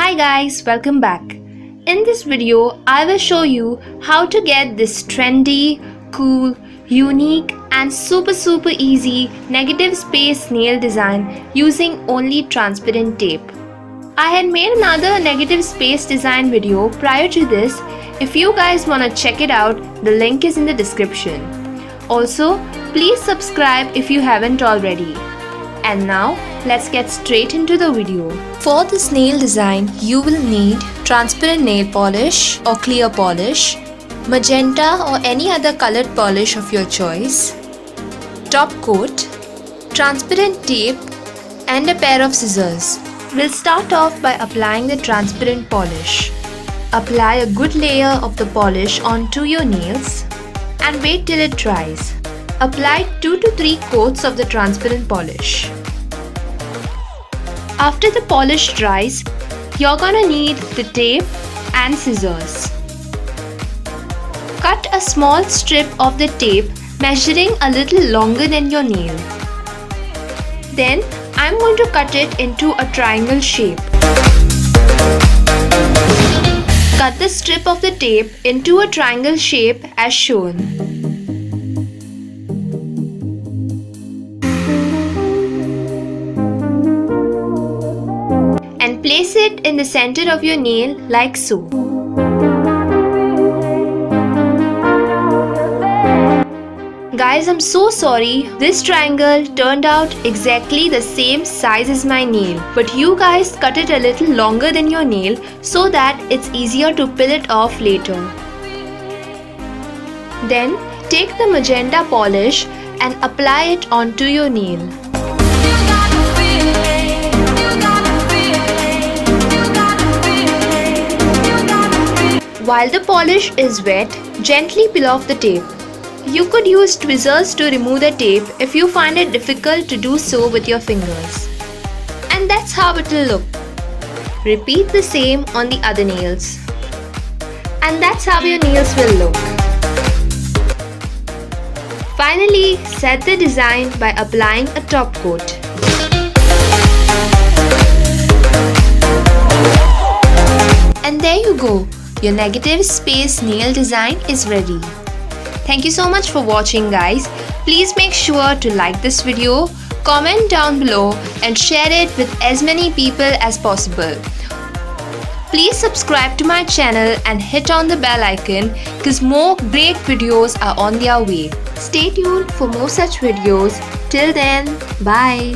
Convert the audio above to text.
Hi guys, welcome back. In this video, I will show you how to get this trendy, cool, unique and super easy negative space nail design using only transparent tape. I had made another negative space design video prior to this. If you guys wanna check it out, the link is in the description. Also, please subscribe if you haven't already. And now, let's get straight into the video. For this nail design, you will need transparent nail polish or clear polish, magenta or any other colored polish of your choice, top coat, transparent tape, and a pair of scissors. We'll start off by applying the transparent polish. Apply a good layer of the polish onto your nails and wait till it dries. Apply 2 to 3 coats of the transparent polish. After the polish dries, you're gonna need the tape and scissors. Cut a small strip of the tape measuring a little longer than your nail. Then I'm going to cut it into a triangle shape. Cut the strip of the tape into a triangle shape as shown. And place it in the center of your nail like so. Guys, I'm so sorry, this triangle turned out exactly the same size as my nail, but you guys cut it a little longer than your nail so that it's easier to peel it off later. Then take the magenta polish and apply it onto your nail. While the polish is wet, gently peel off the tape. You could use tweezers to remove the tape if you find it difficult to do so with your fingers. And that's how it will look. Repeat the same on the other nails. And that's how your nails will look. Finally, set the design by applying a top coat. And there you go. Your negative space nail design is ready. Thank you so much for watching guys. Please make sure to like this video, comment down below and share it with as many people as possible. Please subscribe to my channel and hit on the bell icon because more great videos are on their way. Stay tuned for more such videos. Till then, bye.